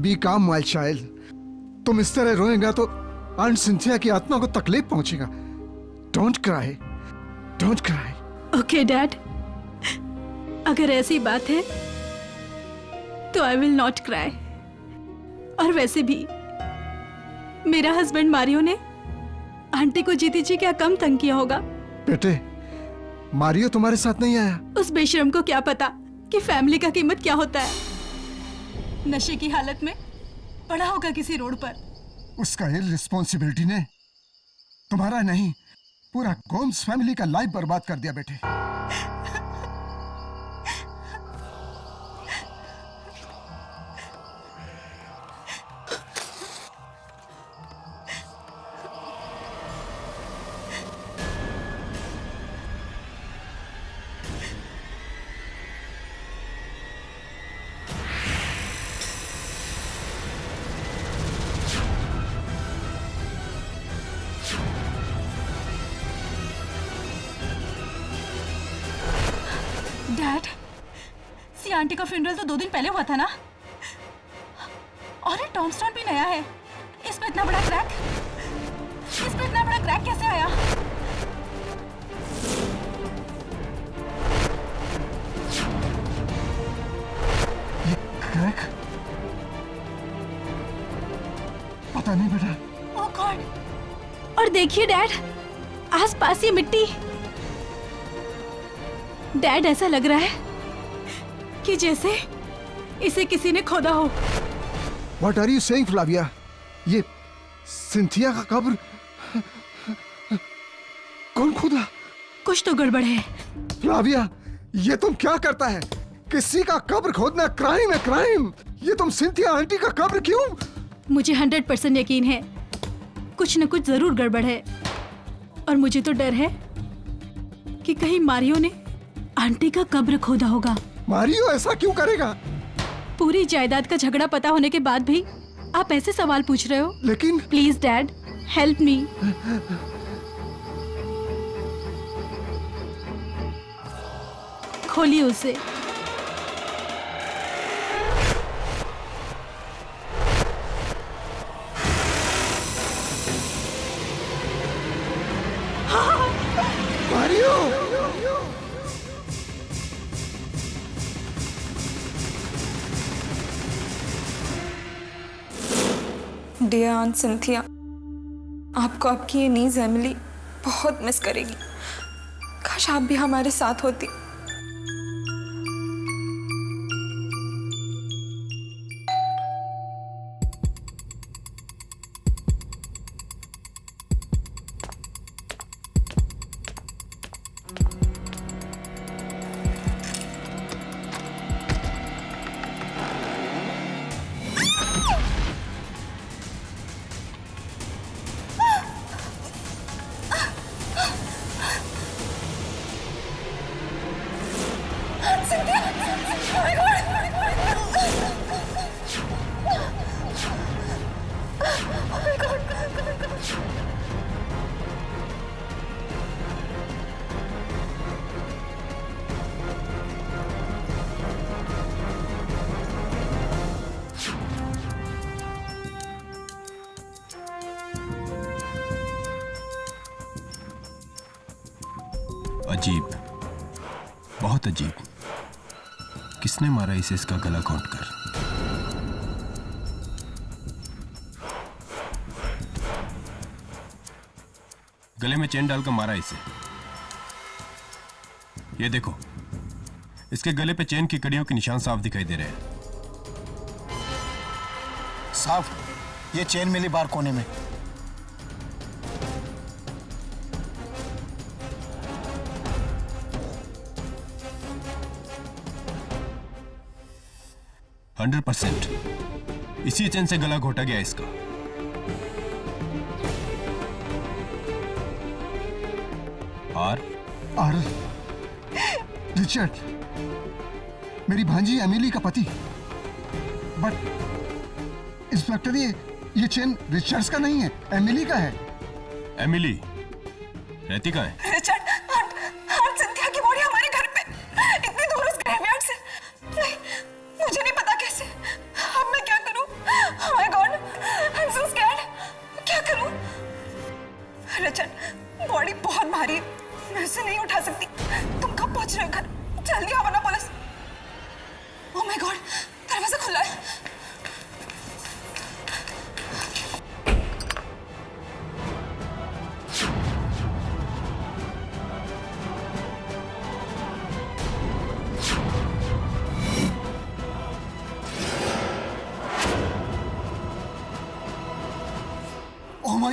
B काम my child. तुम इस तरह रोएगा तो आंट सिंथिया की आत्मा को तकलीफ पहुंचेगा। Don't cry, don't cry. Okay dad, अगर ऐसी बात है तो आई विल नॉट क्राई। और वैसे भी मेरा हस्बैंड मारियो ने आंटी को जीती जी क्या कम तंग किया होगा। बेटे, मारियो तुम्हारे साथ नहीं आया? उस बेशरम को क्या पता कि फैमिली का कीमत क्या होता है। नशे की हालत में पड़ा होगा किसी रोड पर। उसका इररिस्पॉन्सिबिलिटी ने तुम्हारा नहीं, पूरा गोम्स फैमिली का लाइफ बर्बाद कर दिया बेटे। डैड, सी आंटी का फ्यूनरल तो 2 दिन पहले हुआ था ना। और ये टॉमस्टोन भी नया है। इसमें इतना बड़ा क्रैक, इसमें इतना बड़ा क्रैक कैसे आया? ये क्रैक? पता नहीं बेटा। ओह गॉड! और देखिए डैड, आसपास ये मिट्टी। डैड, ऐसा लग रहा है कि जैसे इसे किसी ने खोदा हो। What are you saying, Flavia? ये सिंथिया का कब्र कौन खोदा? कुछ तो गड़बड़ है। फ्लाविया, ये तुम क्या करता है? किसी का कब्र खोदना क्राइम है, क्राइम। ये तुम सिंथिया आंटी का कब्र क्यों? मुझे 100% यकीन है कुछ न कुछ जरूर गड़बड़ है। और मुझे तो डर है कि कहीं मारियो ने आंटी का कब्र खोदा होगा। मारियो ऐसा क्यों करेगा? पूरी जायदाद का झगड़ा पता होने के बाद भी आप ऐसे सवाल पूछ रहे हो? लेकिन प्लीज डैड, हेल्प मी। खोलिए उसे। मारियो! डियर आंट सिंथिया, आपको आपकी ये नीज एमिली बहुत मिस करेगी। काश आप भी हमारे साथ होती। अजीब, बहुत अजीब। किसने मारा इसे इसका गला घोंट कर? गले में चेन डालकर मारा इसे। ये देखो, इसके गले पे चेन की कड़ियों के निशान साफ दिखाई दे रहे हैं। साफ, ये चेन मिली बार कोने में। हंड्रेड % इसी चेन से गला घोटा गया इसका। और रिचर्ड, मेरी भांजी एमिली का पति। बट इंस्पेक्टर, ये चेन रिचर्ड्स का नहीं है, एमिली का है। एमिली रहती कहाँ है? रिचर्ड, आंट सिंथिया की बॉडी हमारे घर पे, इतनी दूर उस ग्रेवयार्ड से। नहीं, मुझे नहीं पता कैसे। अब मैं क्या करूं?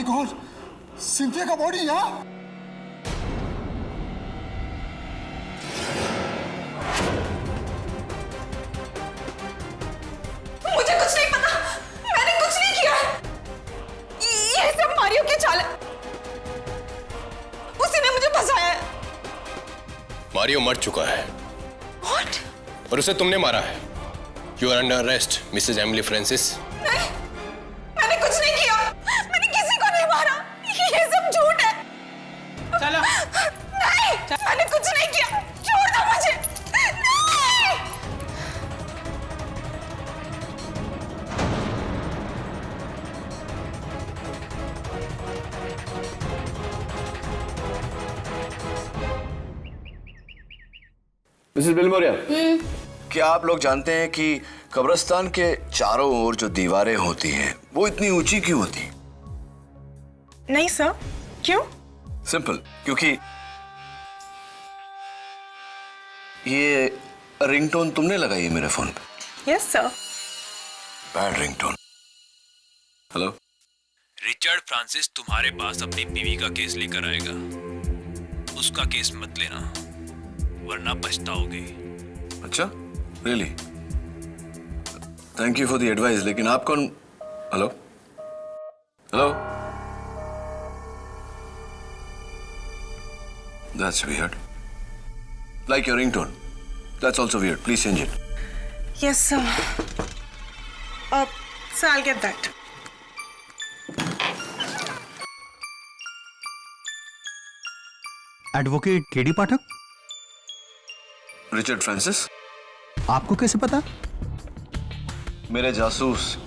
गॉड, सिंथिया का बॉडी यहाँ। मुझे कुछ नहीं पता, मैंने कुछ नहीं किया है। ये सब मारियो की चाल है, उसी ने मुझे फंसाया है। मारियो मर चुका है। What? और उसे तुमने मारा है। You are under arrest Mrs Emily Francis. नहीं, मैंने कुछ नहीं किया, मैंने किसी को नहीं मारा, ये सब झूठ है। चलो। नहीं, मैंने कुछ नहीं किया, छोड़ दो मुझे। नहीं। मिसेस बिलमोरिया, क्या आप लोग जानते हैं कि कब्रिस्तान के चारों ओर जो दीवारें होती हैं वो इतनी ऊंची क्यों होती? नहीं सर, क्यों? सिंपल, क्योंकि ये रिंगटोन तुमने लगाई है मेरे फोन पे। Yes sir. Bad ringtone. Hello, Richard Francis तुम्हारे पास अपनी बीवी का केस लेकर आएगा। उसका केस मत लेना, वरना पछताओगे। अच्छा, really? Thank you for the advice, लेकिन आप कौन? Hello hello, that's weird, like your ringtone, that's also weird, please change it. Yes sir. Sir, I'll get that. Advocate KD Pathak, Richard Francis. आपको कैसे पता? मेरे जासूस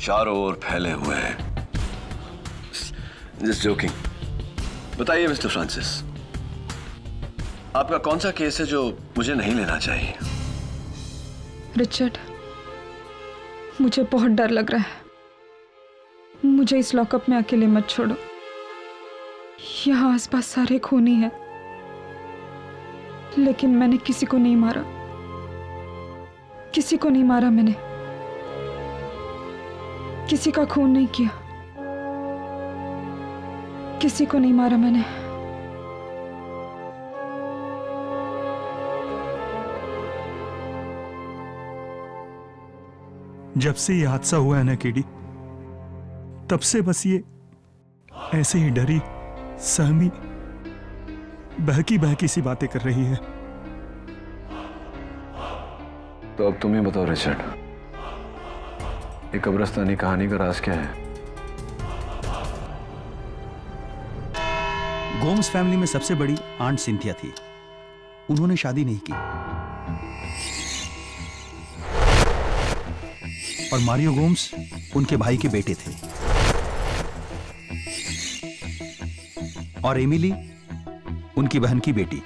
चारों ओर फैले हुए हैं। Just joking. बताइए मिस्टर फ्रांसिस, आपका कौन सा केस है जो मुझे नहीं लेना चाहिए? रिचर्ड, मुझे बहुत डर लग रहा है। मुझे इस लॉकअप में अकेले मत छोड़ो। यहाँ आसपास सारे खूनी हैं, लेकिन मैंने किसी को नहीं मारा। किसी को नहीं मारा मैंने, किसी का खून नहीं किया, किसी को नहीं मारा मैंने। जब से ये हादसा हुआ है ना केडी, तब से बस ये ऐसे ही डरी सहमी बहकी बहकी सी बातें कर रही है। तो अब तुम ही बताओ रिचर्ड, ये कब्रिस्तानी कहानी का राज क्या है? गोम्स फैमिली में सबसे बड़ी आंट सिंथिया थी। उन्होंने शादी नहीं की और मारियो गोम्स उनके भाई के बेटे थे और एमिली उनकी बहन की बेटी।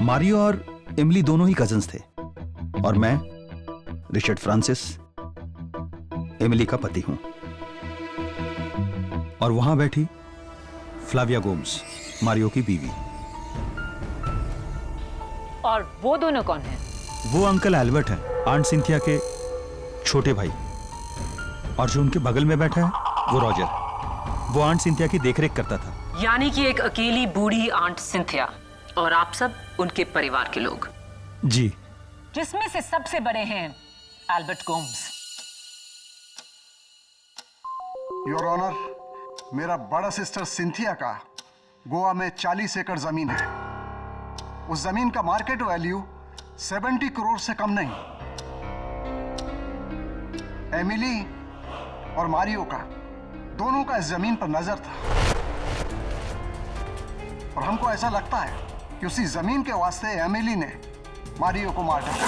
मारियो और एमिली दोनों ही कजन्स थे और मैं रिचर्ड फ्रांसिस एमिली का पति हूं। और वहां बैठी फ्लाविया गोम्स, मारियो की बीवी। और वो दोनों कौन हैं? वो अंकल एल्बर्ट हैं, आंट सिंथिया के छोटे भाई। और जो उनके बगल में बैठा है वो रॉजर, वो आंट सिंथिया की देखरेख करता था। यानी कि एक अकेली बूढ़ी आंट सिंथिया और आप सब उनके परिवार के लोग। जी। जिसमें से सबसे बड़े हैं एल्बर्ट गोम्स। योर ऑनर, मेरा बड़ा सिस्टर सिंथिया का गोवा में 40 एकड़ जमीन है। उस जमीन का मार्केट वैल्यू 70 करोड़ से कम नहीं। एमिली और मारियो का दोनों का इस जमीन पर नजर था और हमको ऐसा लगता है कि उसी जमीन के वास्ते एमिली ने मारियो को मार डाला।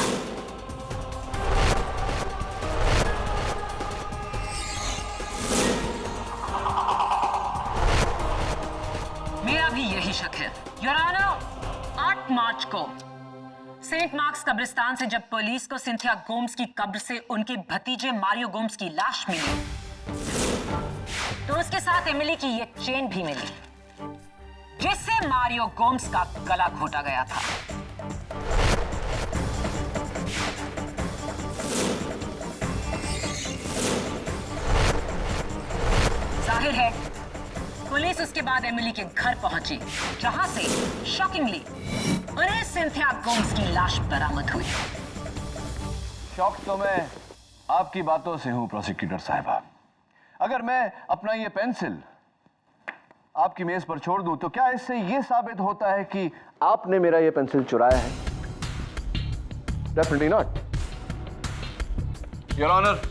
मेरा भी यही शक है योर ऑनर। 8 मार्च को सेंट मार्क्स कब्रिस्तान से जब पुलिस को सिंथिया गोम्स की कब्र से उनके भतीजे मारियो गोम्स की लाश मिली, तो उसके साथ एमिली की एक चेन भी मिली जिससे मारियो गोम्स का गला घोटा गया था। जाहिर है पुलिस उसके बाद एमिली के घर पहुंची, जहां से शॉकिंगली उन्हें सिंथिया गोम्स की लाश बरामद हुई। शॉक तो मैं आपकी बातों से हूं प्रोसिक्यूटर साहिबा। अगर मैं अपना ये पेंसिल आपकी मेज पर छोड़ दूं तो क्या इससे यह साबित होता है कि आपने मेरा ये पेंसिल चुराया है? Definitely not. Your honour,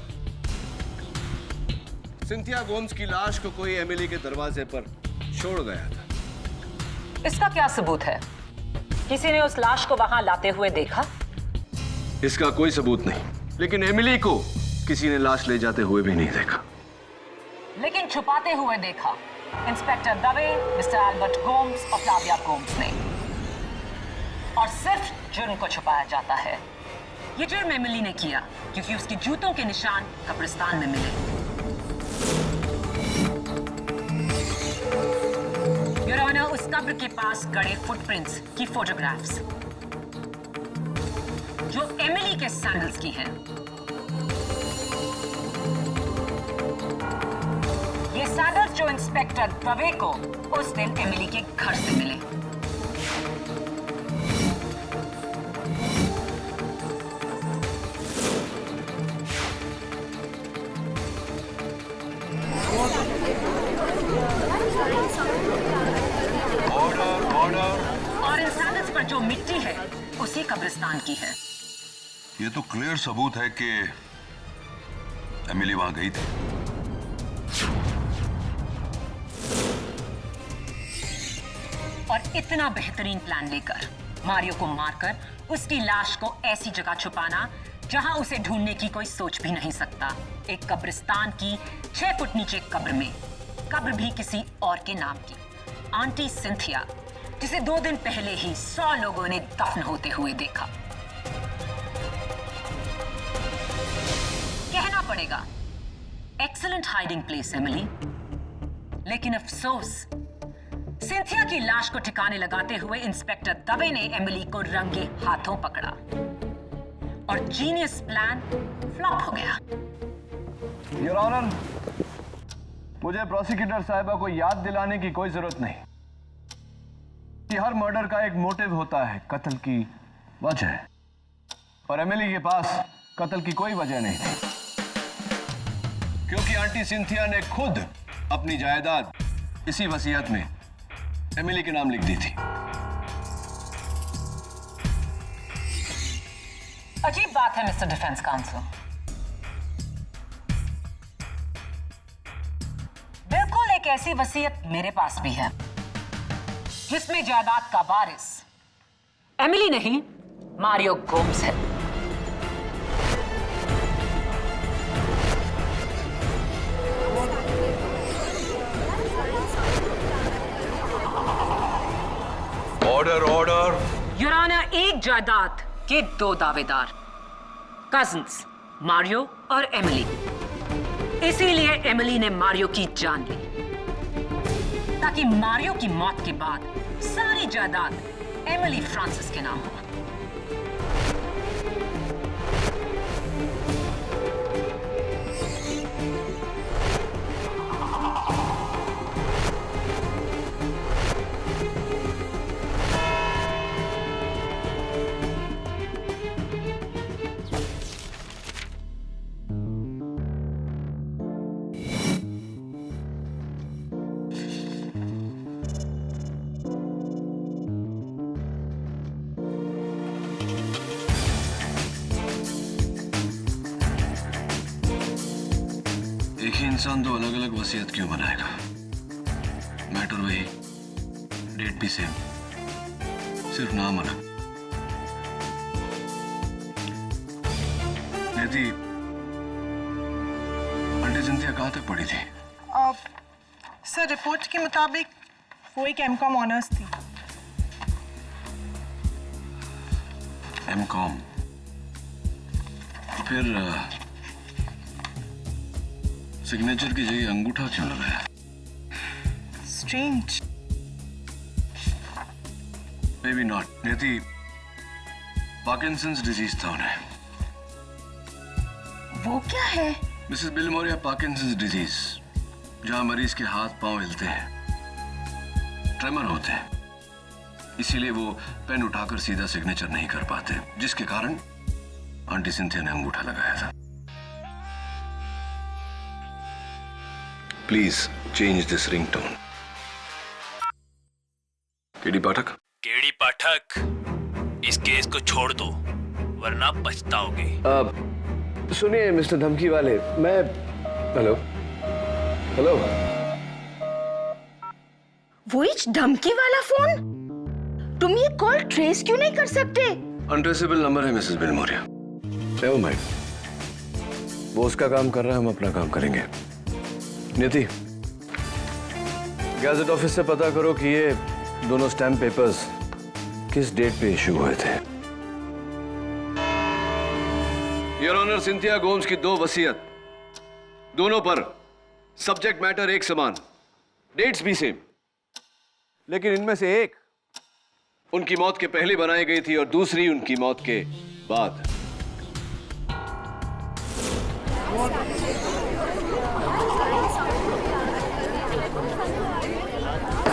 Cynthia Gomes की लाश को कोई एमिली के दरवाजे पर छोड़ गया था। इसका क्या सबूत है? किसी ने उस लाश को वहां लाते हुए देखा? इसका कोई सबूत नहीं, लेकिन एमिली को किसी ने लाश ले जाते हुए भी नहीं देखा। लेकिन छुपाते हुए देखा inspector Dave, mister Albert Gomes और फ्लाविया गोम्स ने। और सिर्फ जुर्म को छुपाया जाता है। ये जुर्म एमिली ने किया क्योंकि उसके जूतों के निशान कब्रिस्तान में मिले। योर ऑनर, उस कब्र के पास गड़े फुटप्रिंट्स की फोटोग्राफ्स जो एमिली के सैंडल्स की हैं। ये सैंडल्स जो इंस्पेक्टर दवे को उस दिन एमिली के घर से मिले। और इन सैंडल्स पर जो मिट्टी है उसी कब्रिस्तान की है। ये तो क्लियर सबूत है कि एमिली वहां गई थी। और इतना बेहतरीन प्लान लेकर मारियो को मारकर उसकी लाश को ऐसी जगह छुपाना जहां उसे ढूंढने की कोई सोच भी नहीं सकता। एक कब्रिस्तान की 6 फुट नीचे कब्र में, कब्र भी किसी और के नाम की, आंटी सिंथिया, जिसे 2 दिन पहले ही 100 लोगों ने दफन होते हुए देखा। कहना पड़ेगा एक्सीलेंट हाइडिंग प्लेस एमिली, लेकिन अफसोस सिंथिया की लाश को ठिकाने लगाते हुए इंस्पेक्टर दवे ने एमिली को रंगे हाथों पकड़ा और जीनियस प्लान फ्लॉप हो गया। योर ऑनर, मुझे प्रोसिक्यूटर साहिबा को याद दिलाने की कोई जरूरत नहीं कि हर मर्डर का एक मोटिव होता है, कत्ल की वजह। और एमिली के पास कत्ल की कोई वजह नहीं थी, क्योंकि आंटी सिंथिया ने खुद अपनी जायदाद इसी वसीयत में एमिली के नाम लिख दी थी। अजीब बात है मिस्टर डिफेंस काउंसिल। बिल्कुल एक ऐसी वसीयत मेरे पास भी है जिसमें जायदाद का वारिस एमिली नहीं, मारियो गोम्स है। Order order. योर ऑनर, एक जायदाद के 2 दावेदार, कजिन्स मारियो और एमिली। इसीलिए एमिली ने मारियो की जान ली, ताकि मारियो की मौत के बाद सारी जायदाद एमिली फ्रांसिस के नाम हो। एक ही इंसान 2 अलग अलग वसीयत क्यों बनाएगा? मैटर वही, डेट भी सेम, सिर्फ नाम अलग। नेती, आंटी सिंथिया कहां तक पढ़ी थी? सर, रिपोर्ट के मुताबिक वो एक एमकॉम ऑनर्स थी। एमकॉम? फिर सिग्नेचर की जगह अंगूठा क्यों लगाया? स्ट्रेंज। May be not. नेती, पार्किंसंस डिजीज था उन्हें। वो क्या है? मिसेस बिलमोरिया, पार्किंसंस डिजीज, जहां मरीज के हाथ पांव हिलते हैं ट्रेमर होते हैं, इसीलिए वो पेन उठाकर सीधा सिग्नेचर नहीं कर पाते, जिसके कारण आंटी सिंथिया ने अंगूठा लगाया था। Please change this ringtone. KD Pathak. KD Pathak, इस केस को छोड़ दो वरना पछताओगे। सुनिए मिस्टर धमकी वाले, मैं हेलो हेलो। वो धमकी वाला फोन? तुम ये कॉल ट्रेस क्यों नहीं कर सकते? अनट्रेसेबल नंबर है मिसेस बिलमोरिया। नेवर माइंड, वो उसका काम कर रहा है, हम अपना काम करेंगे। नियति, गैजेट ऑफिस से पता करो कि ये दोनों स्टैम्प पेपर्स किस डेट पे इशू हुए थे। योर ऑनर, सिंथिया गोम्स की 2 वसीयत, दोनों पर सब्जेक्ट मैटर एक समान, डेट्स भी सेम, लेकिन इनमें से एक उनकी मौत के पहले बनाई गई थी और दूसरी उनकी मौत के बाद।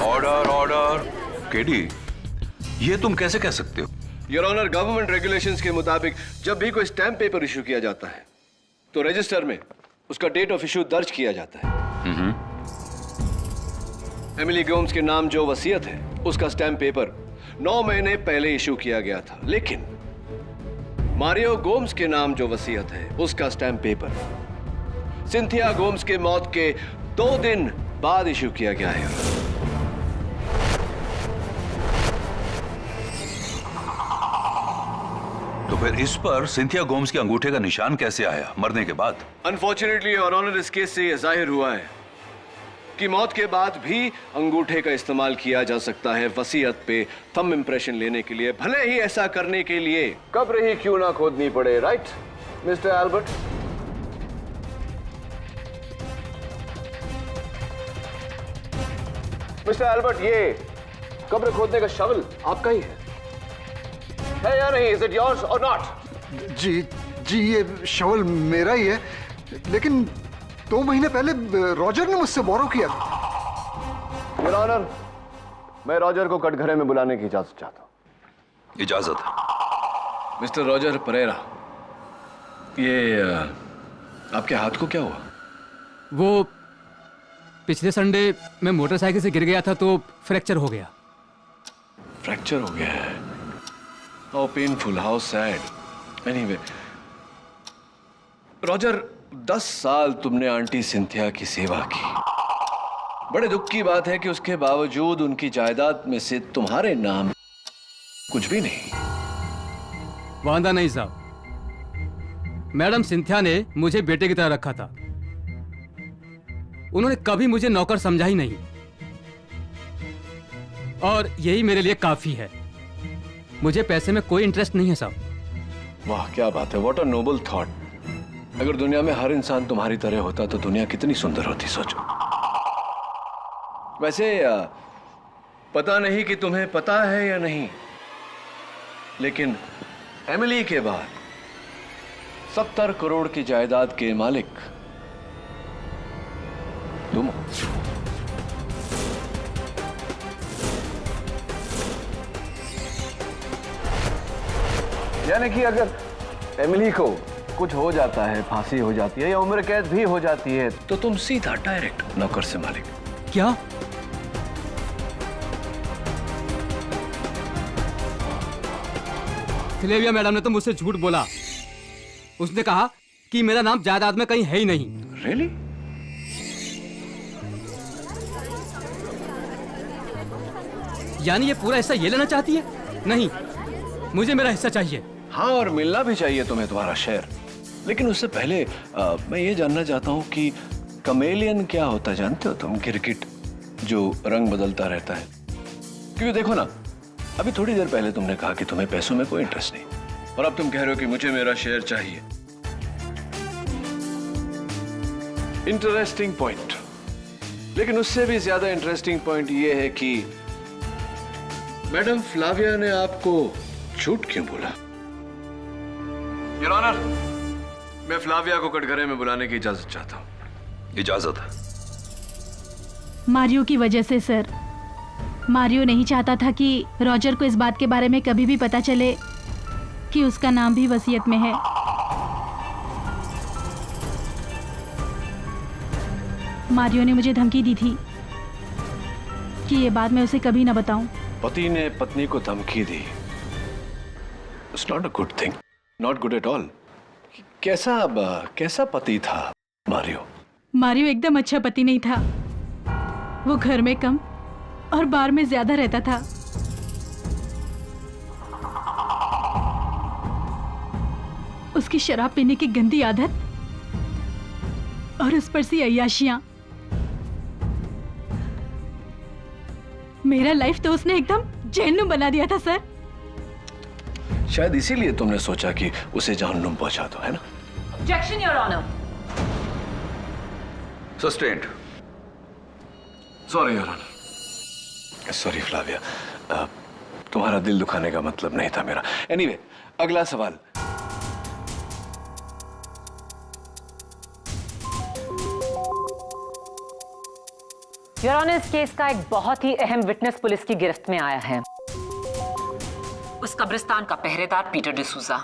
Order order. केडी, ये तुम कैसे कह सकते हो? योर ऑनर, गवर्नमेंट रेगुलेशंस के मुताबिक जब भी कोई स्टैम्प पेपर इशू किया जाता है तो रजिस्टर में उसका डेट ऑफ इशू दर्ज किया जाता है। एमिली गोम्स के नाम जो वसीयत है उसका स्टैम्प पेपर 9 महीने पहले इशू किया गया था, लेकिन मारियो गोम्स के नाम जो वसीयत है उसका स्टैम्प पेपर सिंथिया गोम्स के मौत के 2 दिन बाद इशू किया गया है। तो फिर इस पर सिंथिया गोम्स के अंगूठे का निशान कैसे आया मरने के बाद? अनफॉर्चुनेटली योर ऑनर, इस केस से यह जाहिर हुआ है कि मौत के बाद भी अंगूठे का इस्तेमाल किया जा सकता है वसीयत पे थंब इंप्रेशन लेने के लिए, भले ही ऐसा करने के लिए कब्र ही क्यों ना खोदनी पड़े। Right mister Albert? Mister Albert, ये कब्र खोदने का शवल आपका ही है या नहीं? इज इट योर्स और नॉट? जी जी, ये शवल मेरा ही है, लेकिन 2 महीने पहले रॉजर ने मुझसे बोरो किया। योर ऑनर, मैं रॉजर को कटघरे में बुलाने की इजाजत चाहता हूं। इजाजत है। मिस्टर रॉजर परेरा, ये आपके हाथ को क्या हुआ? वो पिछले संडे मैं मोटरसाइकिल से गिर गया था तो फ्रैक्चर हो गया। फ्रैक्चर हो गया है? How painful, how sad. Anyway Roger, 10 साल तुमने आंटी सिंथिया की सेवा की। बड़े दुख की बात है कि उसके बावजूद उनकी जायदाद में से तुम्हारे नाम कुछ भी नहीं। वांदा नहीं साहब, मैडम सिंथिया ने मुझे बेटे की तरह रखा था। उन्होंने कभी मुझे नौकर समझा ही नहीं, और यही मेरे लिए काफी है। मुझे पैसे में कोई इंटरेस्ट नहीं है साहब। वाह क्या बात है, व्हाट अ नोबल थॉट। अगर दुनिया में हर इंसान तुम्हारी तरह होता तो दुनिया कितनी सुंदर होती, सोचो। वैसे पता नहीं कि तुम्हें पता है या नहीं, लेकिन एमिली के बाद 70 करोड़ की जायदाद के मालिक तुम हो। यानी कि अगर एमिली को कुछ हो जाता है, फांसी हो जाती है या उम्र कैद भी हो जाती है, तो तुम सीधा डायरेक्ट नौकर से मालिक। क्या? सिलेविया मैडम ने तो मुझसे झूठ बोला। उसने कहा कि मेरा नाम जायदाद में कहीं है ही नहीं। Really? यानी ये पूरा हिस्सा ये लेना चाहती है? नहीं, मुझे मेरा हिस्सा चाहिए। हाँ, और मिलना भी चाहिए तुम्हें तुम्हारा शेयर। लेकिन उससे पहले मैं ये जानना चाहता हूँ कि कमेलियन क्या होता है जानते हो तुम? गिरगिट जो रंग बदलता रहता है। क्योंकि देखो ना, अभी थोड़ी देर पहले तुमने कहा कि तुम्हें पैसों में कोई इंटरेस्ट नहीं, और अब तुम कह रहे हो कि मुझे मेरा शेयर चाहिए। Interesting point. लेकिन उससे भी ज्यादा इंटरेस्टिंग पॉइंट ये है कि मैडम फ्लाविया ने आपको झूठ क्यों बोला? योर ऑनर, मैं फ्लाविया को कटघरे में बुलाने की इजाजत चाहता हूं। इजाजत है। मारियो की वजह से सर, मारियो नहीं चाहता था कि रॉजर को इस बात के बारे में कभी भी पता चले कि उसका नाम भी वसीयत में है। मारियो ने मुझे धमकी दी थी कि ये बात मैं उसे कभी ना बताऊं। पति ने पत्नी को धमकी दी। It's not a good thing, not good at all. कैसा पति था मारियो? मारियो एकदम अच्छा पति नहीं था। वो घर में कम और बार में ज्यादा रहता था। उसकी शराब पीने की गंदी आदत और उस पर सी अय्याशियां। मेरा लाइफ तो उसने एकदम जहन्नुम बना दिया था सर। शायद इसीलिए तुमने सोचा कि उसे जहन्नुम पहुंचा दो, है ना? Objection, Your Honor. Sustained. Sorry your honour. Sorry Flavia, तुम्हारा दिल दुखाने का मतलब नहीं था मेरा। एनीवे, अगला सवाल। योर ऑनर, इस केस का एक बहुत ही अहम विटनेस पुलिस की गिरफ्त में आया है। उस कब्रिस्तान का पहरेदार पीटर डिसूजा।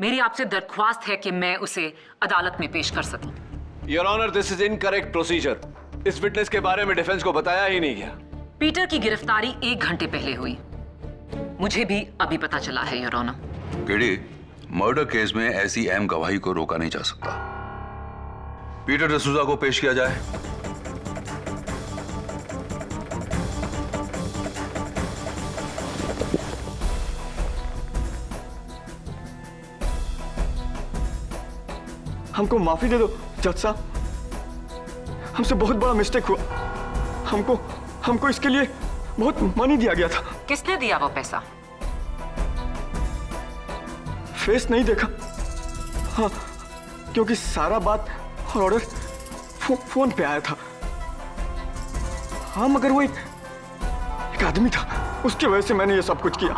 मेरी आपसे दरख्वास्त है कि मैं उसे अदालत में पेश कर सकूं। Your honour, this is incorrect procedure. इस विटनेस के बारे में डिफेंस को बताया ही नहीं गया। पीटर की गिरफ्तारी 1 घंटे पहले हुई। मुझे भी अभी पता चला है your honour. KD, murder case में ऐसी अहम गवाही को रोका नहीं जा सकता। पीटर डिसूजा को पेश किया जाए। हमको माफी दे दो जज साहब, हमसे बहुत बड़ा मिस्टेक हुआ। हमको इसके लिए बहुत मनी दिया गया था। किसने दिया वो पैसा? फेस नहीं देखा। हाँ, क्योंकि सारा बात और ऑर्डर फोन पे आया था। हाँ, मगर वो एक आदमी था, उसकी वजह से मैंने ये सब कुछ किया।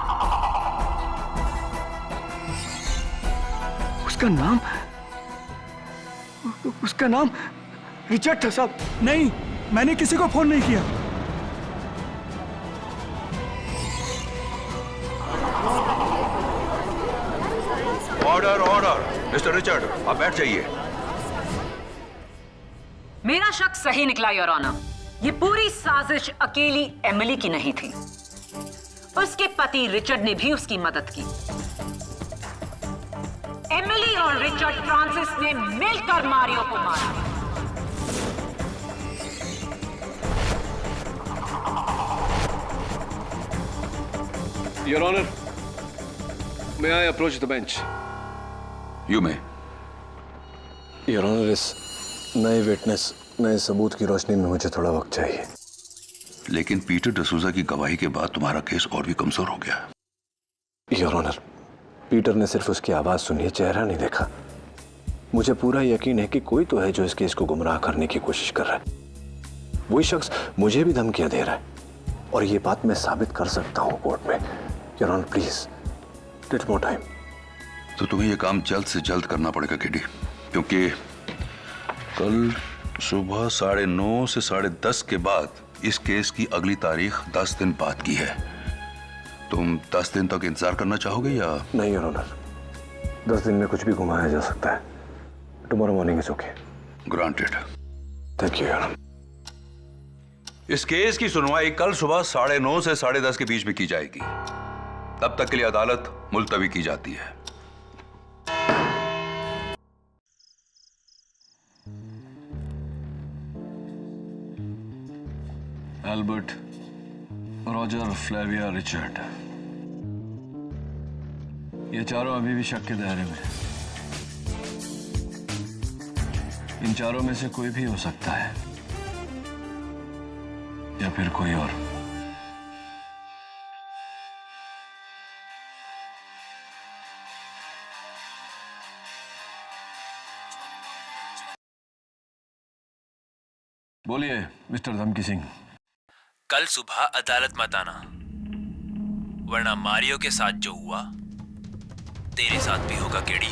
उसका नाम रिचर्ड था साहब। नहीं, मैंने किसी को फोन नहीं किया। Order order. मिस्टर रिचर्ड, आप बैठ जाइए। मेरा शक सही निकला योर ऑनर। ये पूरी साजिश अकेली एमिली की नहीं थी। उसके पति रिचर्ड ने भी उसकी मदद की। एमिली और रिचर्ड फ्रांसिस ने मिलकर मारियो को मारा। Your honour, may I approach the bench? You may. Your honour, इस नए विटनेस, नए सबूत की रोशनी में मुझे थोड़ा वक्त चाहिए। लेकिन पीटर डिसूजा की गवाही के बाद तुम्हारा केस और भी कमजोर हो गया। योर ऑनर, पीटर ने सिर्फ उसकी आवाज सुनी है, चेहरा नहीं देखा। मुझे पूरा यकीन है कि कोई तो है जो इस केस को गुमराह करने की कोशिश कर रहा है। वही शख्स मुझे भी धमकियां दे रहा है और ये बात मैं साबित कर सकता हूं कोर्ट में। Your honour, please take more time. तो तुम्हें यह काम जल्द से जल्द करना पड़ेगा केडी, क्योंकि कल सुबह 9:30 से 10:30 के बाद इस केस की अगली तारीख 10 दिन बाद की है। तुम 10 दिन तक इंतजार करना चाहोगे या? नहीं योर ऑनर, 10 दिन में कुछ भी घुमाया जा सकता है। Tomorrow morning is okay. Granted. Thank you your honour. इस केस की सुनवाई कल सुबह 9:30 से 10:30 के बीच में की जाएगी। तब तक के लिए अदालत मुलतवी की जाती है। एल्बर्ट, रॉजर, फ्लेविया, रिचर्ड, ये चारों अभी भी शक के दायरे में। इन चारों में से कोई भी हो सकता है या फिर कोई और। बोलिए मिस्टर धमकी सिंह। कल सुबह अदालत मत आना, वरना मारियो के साथ जो हुआ तेरे साथ भी होगा केडी।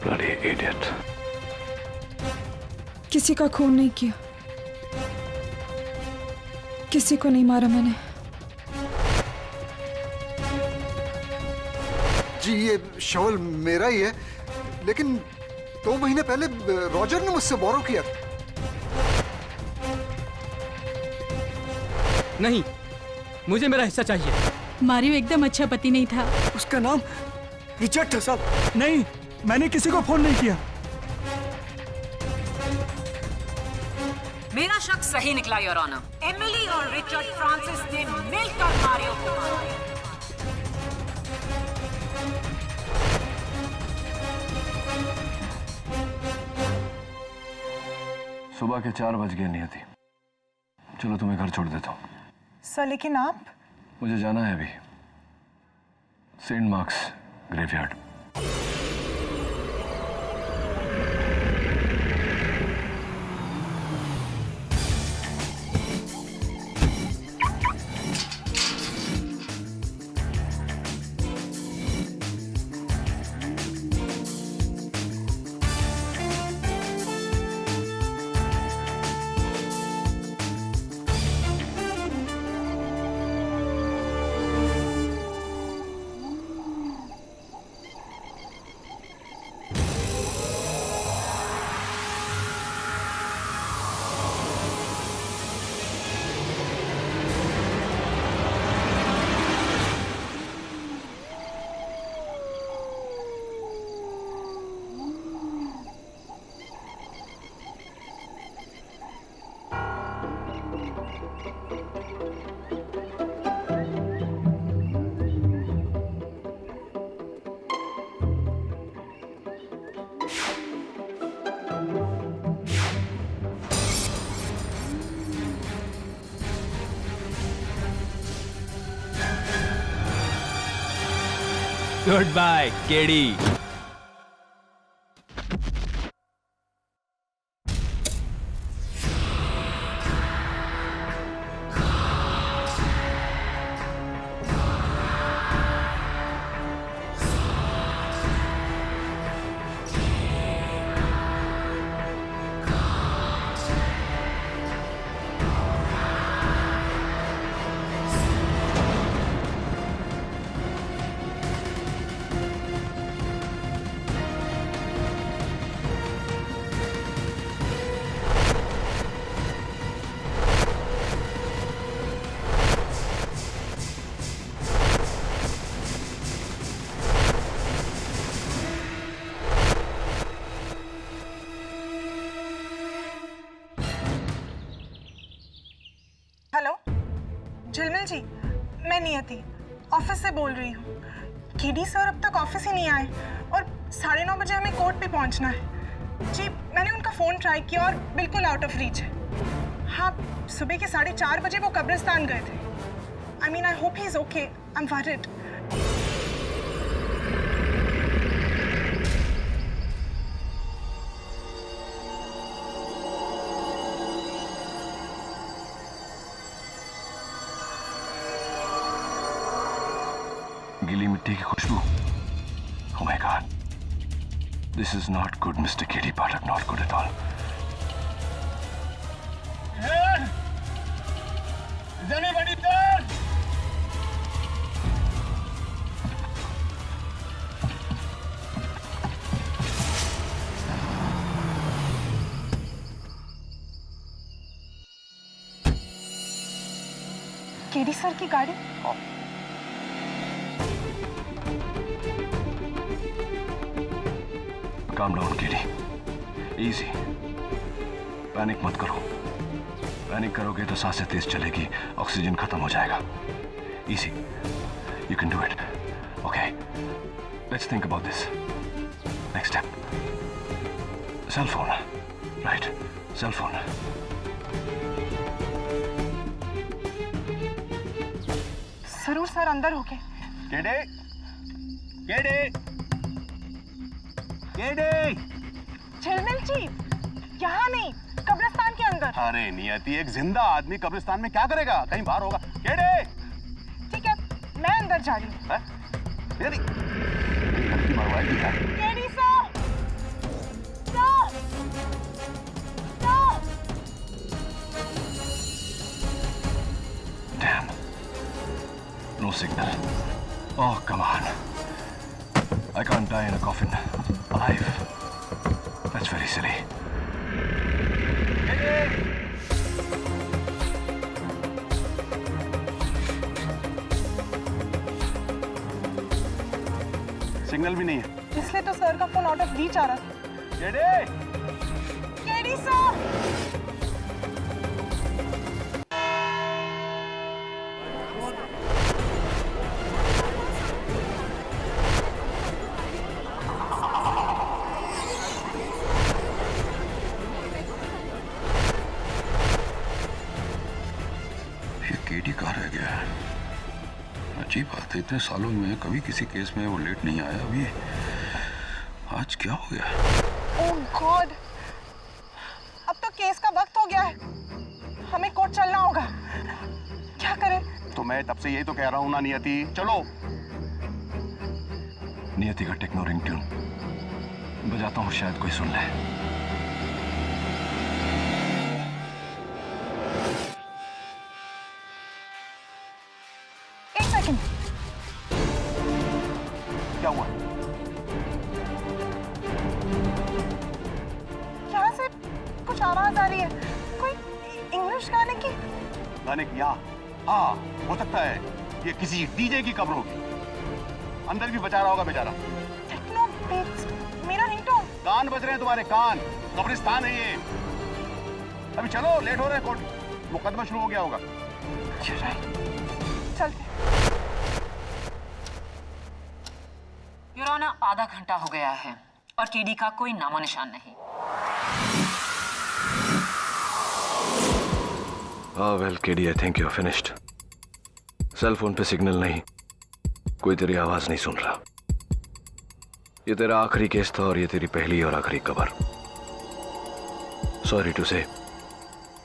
Bloody idiot। किसी का खून नहीं किया, किसी को नहीं मारा मैंने। जी ये शवल मेरा ही है, लेकिन 2 महीने पहले रॉजर ने मुझसे बोरो किया था। नहीं, मुझे मेरा हिस्सा चाहिए। मारियो एकदम अच्छा पति नहीं था। उसका नाम रिचर्ड था साहब। नहीं, मैंने किसी को फोन नहीं किया। मेरा शक सही निकला योर ऑनर। एमिली और रिचर्ड फ्रांसिस ने मिलकर मारियो को मारा। सुबह के 4 बज गए नियति। चलो तुम्हें घर छोड़ देता हूँ। सर लेकिन आप? मुझे जाना है अभी Saint Mark's graveyard. Good bye KD. Hello Jhilmil ji, मैं नियति ऑफिस से बोल रही हूँ। केडी सर अब तक ऑफिस ही नहीं आए और 9:30 बजे हमें कोर्ट पे पहुँचना है। जी मैंने उनका फ़ोन ट्राई किया और बिल्कुल आउट ऑफ रीच है। हाँ, सुबह के 4:30 बजे वो कब्रिस्तान गए थे। I mean I hope he is okay. I am worried. गीली मिट्टी की खुशबू। Oh my God. This is not good, Mr. K.D. Pathak. Not good at all. Is anybody there? KD sir की गाड़ी। Calm down, K.D. Easy. Panic मत करो। Panic करोगे तो सांसें तेज चलेगी, ऑक्सीजन खत्म हो जाएगा। Easy. You can do it. Okay. Let's think about this. Next step. Cell phone. Right. Cell phone. जरूर सर अंदर होके। केडे, केडे, केडे। झिलमिल जी, यहाँ नहीं, कब्रिस्तान के अंदर। अरे नियति, एक जिंदा आदमी कब्रिस्तान में क्या करेगा? कहीं बाहर होगा। केडे। ठीक है, मैं अंदर जा रही हूँ। केडी, लड़की मरवाएगी क्या? KD sir, sir, sir. signal. Oh, come on. I can't die in a coffin alive. That's very silly. Signal भी नहीं है। इसलिए तो सर का फोन आउट ऑफ रीच आ रहा था। KD sir! ये केडी कहाँ रह गया है? अजीब बात है, इतने सालों में कभी किसी केस में वो लेट नहीं आया। अभी आज क्या हो गया? ओह गॉड! अब तो केस का वक्त हो गया है। हमें कोर्ट चलना होगा। क्या करें? तो मैं तब से यही तो कह रहा हूँ ना नियति, चलो। नियति का टेक्नो रिंगटोन बजाता हूँ, शायद कोई सुन ले। एक सेकंड। क्या हुआ? यहाँ से कुछ आवाज आ रही है, कोई इंग्लिश गाने की। गाने की? हाँ, हो सकता है ये किसी डीजे की कब्र होगी। अंदर भी बचा रहा होगा बेचारा। टेक्नो बीट्स, मेरा रिंगटोन। कान बज रहे हैं तुम्हारे कान। कब्रिस्तान है ये। अभी चलो, लेट हो रहे हैं, कोर्ट मुकदमा शुरू हो गया होगा। चलते। योर ऑनर, आधा घंटा हो गया है और केडी का कोई नामो निशान नहीं। Well KD, I think you are finished. Cell phone पे सिग्नल नहीं, कोई तेरी आवाज नहीं सुन रहा। ये तेरा आखिरी केस था और ये तेरी पहली और आखिरी कबर। Sorry to say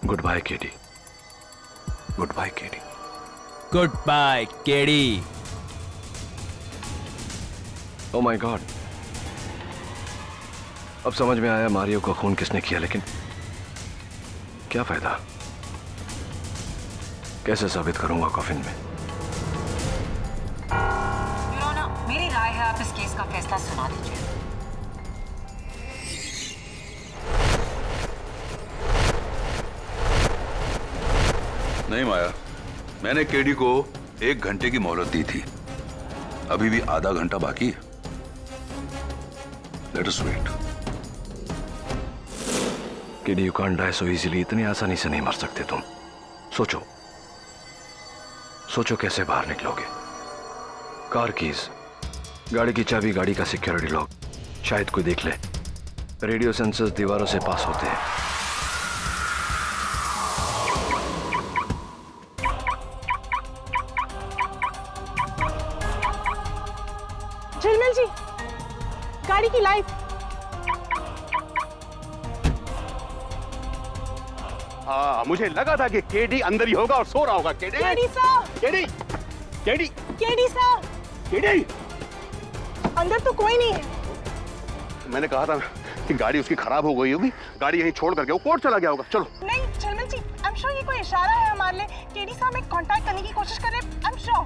good bye KD. Good bye KD. Good bye KD. Oh my God, अब समझ में आया मारियो का खून किसने किया, लेकिन क्या फायदा? कैसे साबित करूंगा कॉफिन में? योर ऑनर, मेरी राय है आप इस केस का फैसला सुना दीजिए। नहीं माया, मैंने केडी को 1 घंटे की मोहलत दी थी। अभी भी आधा घंटा बाकी है। Let us wait. KD, you can't die so easily. इतनी आसानी से नहीं मर सकते तुम। सोचो सोचो कैसे बाहर निकलोगे। कार कीज, गाड़ी की चाबी, गाड़ी का सिक्योरिटी लॉक, शायद कोई देख ले। रेडियो सेंसर्स दीवारों से पास होते हैं। झिलमिल जी, गाड़ी की लाइट। हाँ, मुझे लगा था कि केडी अंदर ही होगा और सो रहा होगा। KD sir! KD KD KD sir! KD! अंदर तो कोई नहीं है। मैंने कहा था कि गाड़ी उसकी खराब हो गई होगी, गाड़ी यहीं छोड़ करके वो कोर्ट चला गया होगा। चलो। नहीं झिलमिल जी, आई एम श्योर ये कोई इशारा है हमारे लिए। केडी साहब में कांटेक्ट करने की कोशिश कर रहे हैं। I am sure.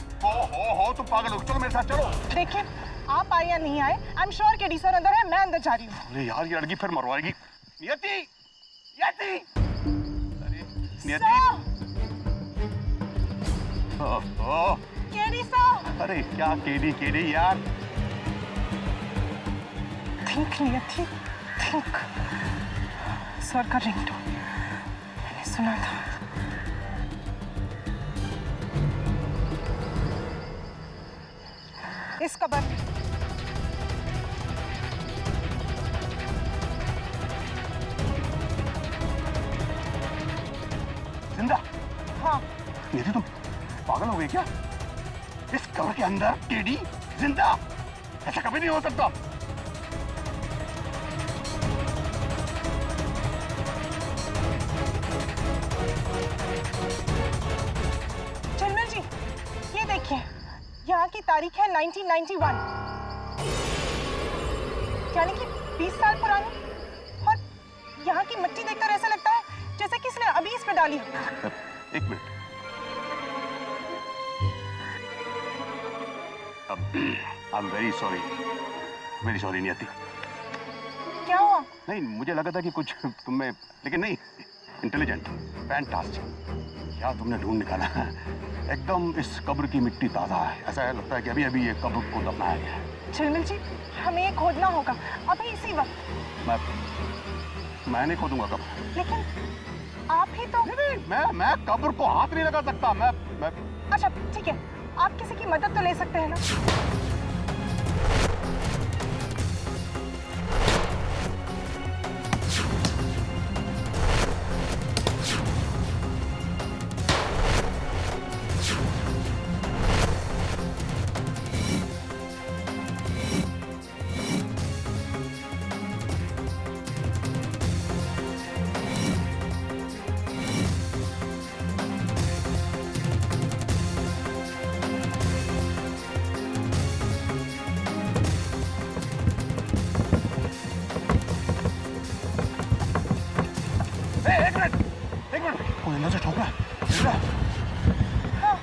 हो तुम पागल हो। चलो मेरे साथ चलो। देखिए, आप आए या नहीं आए, I am sure KD sir अंदर है। मैं अंदर जा रही हूँ। अरे यार, ये लड़की फिर मरवाएगी। नियति! नियति! नियति! KD sir! अरे क्या केडी केडी यार। थिंक नियति, थिंक। सर का रिंगटोन मैंने सुना था। इस कबर में। जिंदा? हाँ। नियति, तुम पागल हो गई क्या? इस कबर के अंदर केडी जिंदा? ऐसा कभी नहीं हो सकता। झिलमिल जी, ये देखिए, यहाँ की तारीख है 1991, यानी कि 20 साल पुरानी। और यहाँ की मिट्टी देखकर ऐसा लगता है जैसे किसने अभी इस पे डाली हो। एक minute. I am very sorry नियति। क्या हुआ? नहीं, मुझे लगा था कि कुछ तुम में, लेकिन नहीं, इंटेलिजेंट, फैंटास्टिक। क्या तुमने ढूंढ निकाला है। एकदम इस कब्र की मिट्टी ताजा है, ऐसा लगता है कि अभी अभी ये कब्र को दफनाया गया है। झिलमिल जी, हमें ये खोदना होगा अभी इसी वक्त। मैं नहीं खोदूंगा कब्र। लेकिन आप ही तो। नहीं, मैं कब्र को हाथ नहीं लगा सकता। मैं अच्छा ठीक है, आप किसी की मदद तो ले सकते हैं ना। कोई अंदर से ठोक रहा है। हाँ,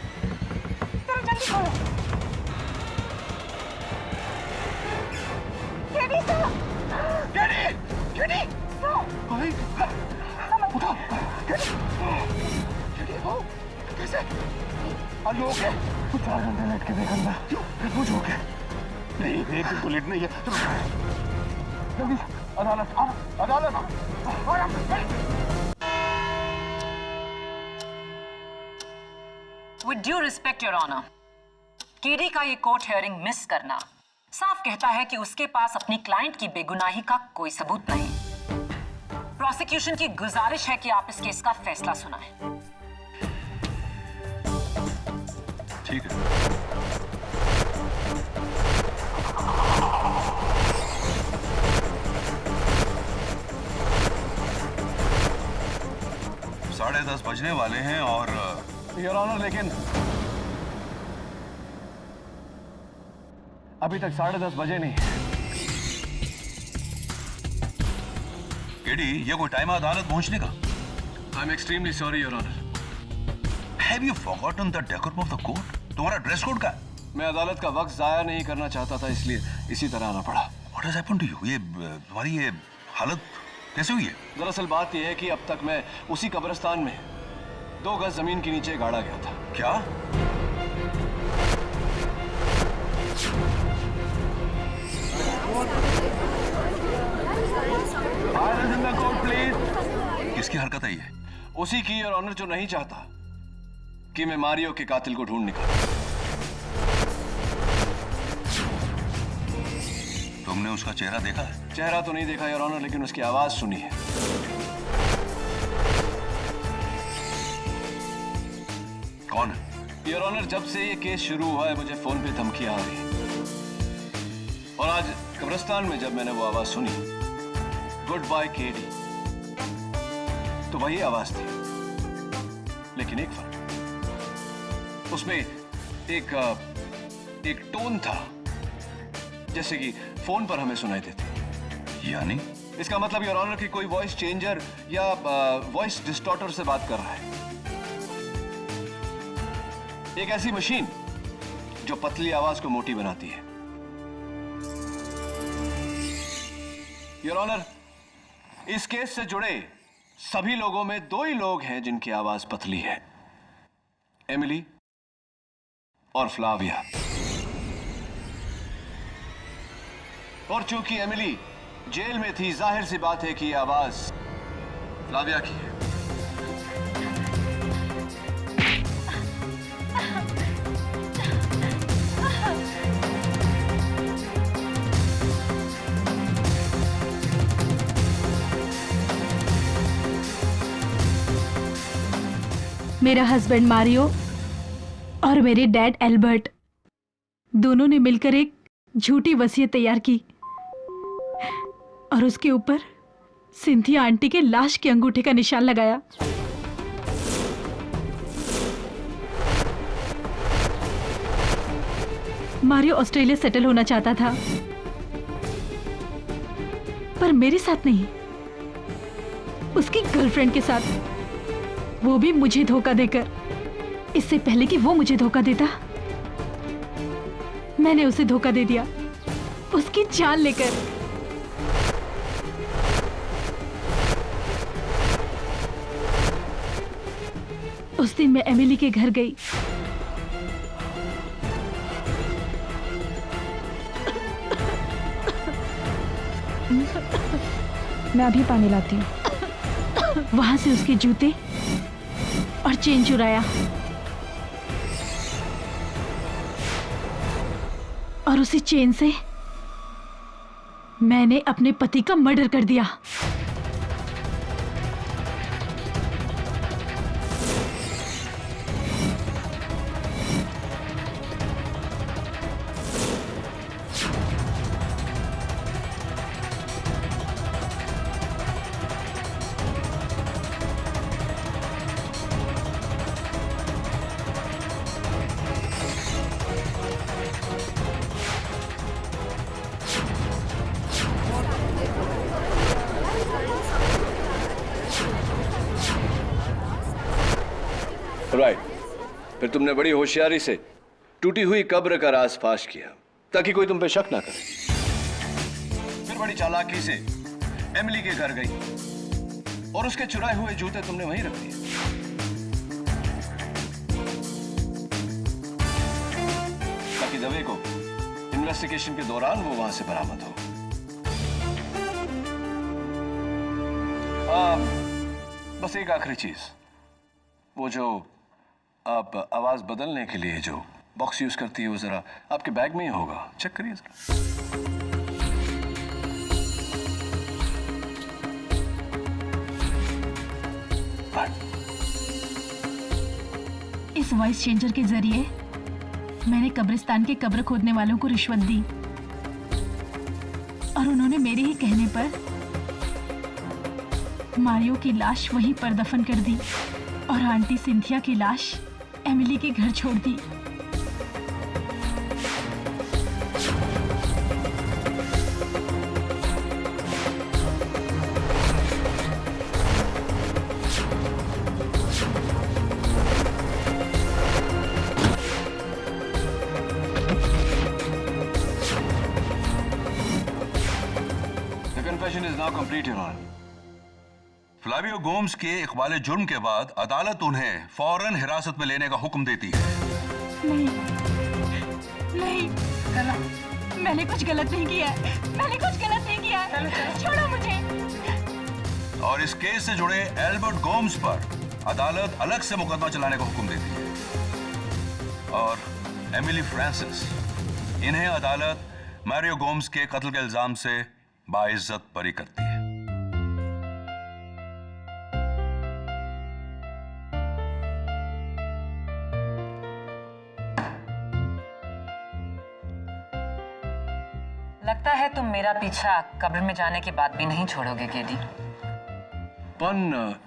चलो जल्दी खोलो। केडी सर, केडी भाई उठो। केडी हो कैसे? Are you okay? कुछ 4 घंटे लेट के देखा ना। मुझे ओके नहीं, एक दिन तो लेट नहीं है। जल्दी अदालत। With due respect, Your Honor, KD का ये कोर्ट हियरिंग मिस करना साफ कहता है कि उसके पास अपनी क्लाइंट की बेगुनाही का कोई सबूत नहीं। प्रोसिक्यूशन की गुजारिश है कि आप इस केस का फैसला सुनाएं। ठीक है। 10:30 बजने वाले हैं और योर ऑनर, लेकिन अभी तक 10:30 बजे नहीं। केडी, ये कोई टाइम है अदालत पहुंचने का? I am extremely sorry your honour. Have you forgotten the decorum of the court? तुम्हारा ड्रेस कोड का है? मैं अदालत का वक्त जाया नहीं करना चाहता था, इसलिए इसी तरह आना पड़ा। What has happened to you? ये तुम्हारी ये हालत कैसे हुई है? दरअसल बात यह है कि अब तक मैं उसी कब्रिस्तान में 2 गज जमीन के नीचे गाड़ा गया था। क्या? प्लीज। किसकी हरकत है ये? उसी की योर ऑनर, जो नहीं चाहता कि मैं मारियो के कातिल को ढूंढ निकालूं। तुमने उसका चेहरा देखा है? चेहरा तो नहीं देखा योर ऑनर, लेकिन उसकी आवाज सुनी है। कौन है? योर ऑनर, जब से ये केस शुरू हुआ है मुझे फोन पे धमकियां आ रही हैं। और आज कब्रिस्तान में जब मैंने वो आवाज सुनी, गुड बाय केडी, तो वही आवाज थी, लेकिन एक फर्क, उसमें एक टोन था जैसे कि फोन पर हमें सुनाई देती। यानी? इसका मतलब योर ऑनर कि कोई वॉइस चेंजर या वॉइस डिस्टॉर्टर से बात कर रहा है। एक ऐसी मशीन जो पतली आवाज को मोटी बनाती है। योर ऑनर, इस केस से जुड़े सभी लोगों में 2 ही लोग हैं जिनकी आवाज पतली है, एमिली और फ्लाविया। और चूंकि एमिली जेल में थी, जाहिर सी बात है कि यह आवाज फ्लाविया की है। मेरा हस्बैंड मारियो और मेरे डैड एल्बर्ट दोनों ने मिलकर एक झूठी वसीयत तैयार की और उसके ऊपर सिंथिया आंटी के लाश के अंगूठे का निशान लगाया। मारियो ऑस्ट्रेलिया सेटल होना चाहता था, पर मेरे साथ नहीं, उसकी गर्लफ्रेंड के साथ, वो भी मुझे धोखा देकर। इससे पहले कि वो मुझे धोखा देता, मैंने उसे धोखा दे दिया, उसकी जान लेकर। उस दिन मैं एमिली के घर गई। मैं अभी पानी लाती हूँ। वहां से उसके जूते और चेन चुराया और उसी चेन से मैंने अपने पति का मर्डर कर दिया। राइट। फिर तुमने बड़ी होशियारी से टूटी हुई कब्र का राज फाश किया ताकि कोई तुम पे शक ना करे। फिर बड़ी चालाकी से एमिली के घर गई और उसके चुराए हुए जूते तुमने वहीं रख दिए ताकि दवे को इन्वेस्टिगेशन के दौरान वो वहां से बरामद हो। बस एक आखिरी चीज, वो जो आप आवाज बदलने के लिए जो बॉक्स यूज करती है वो जरा आपके बैग में ही होगा, चेक करिए जरा। इस वॉइस चेंजर के जरिए मैंने कब्रिस्तान के कब्र खोदने वालों को रिश्वत दी और उन्होंने मेरे ही कहने पर मारियो की लाश वहीं पर दफन कर दी और आंटी सिंथिया की लाश एमिली के घर छोड़ दी। The confession is now complete, Your Honor. Flavio Gomes के इकबाल जुर्म के बाद अदालत उन्हें फौरन हिरासत में लेने का हुक्म देती है। नहीं, मैंने कुछ गलत नहीं किया है। मैंने कुछ गलत नहीं किया है। छोड़ो मुझे। और इस केस से जुड़े एल्बर्ट गोम्स पर अदालत अलग से मुकदमा चलाने का हुक्म देती है। और एमिली फ्रांसिस, इन्हें अदालत मारियो गोम्स के कत्ल के इल्जाम से बाइज्जत बरी करती है। लगता है तुम मेरा पीछा कब्र में जाने के बाद भी नहीं छोड़ोगे केडी। पन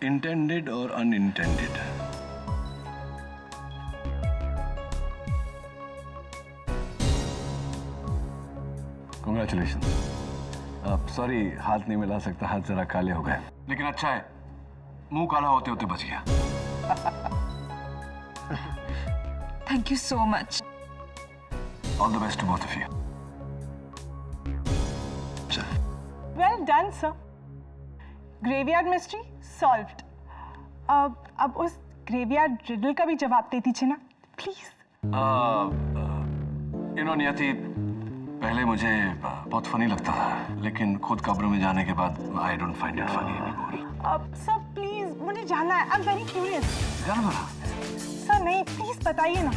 इंटेंडेड और अनइंटेंडेड। कांग्रेचुलेशन। सॉरी, हाथ नहीं मिला सकता, हाथ जरा काले हो गए, लेकिन अच्छा है मुंह काला होते होते बच गया। Thank you so much. All the best to both of you. Well done sir. Graveyard mystery solved. अब उस ग्रेवयार्ड रिडल का भी जवाब दे दीजिए ना प्लीज। नियति, पहले मुझे बहुत फनी लगता था, लेकिन खुद कब्र में जाने के बाद I don't find it funny anymore. Sir please, मुझे जानना है। I am very curious. जानना? सर नहीं, प्लीज बताइए ना,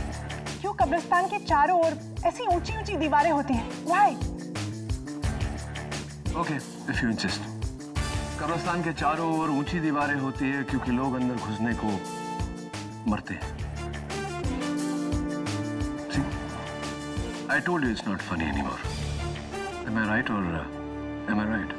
क्यों कब्रिस्तान के चारों ओर ऐसी ऊंची ऊंची दीवारें होती हैं? Why? Okay, if you insist. कब्रिस्तान के चारों ओर ऊंची दीवारें होती है क्योंकि लोग अंदर घुसने को मरते हैं। See, I told you it's not funny anymore. Am I right or am I right?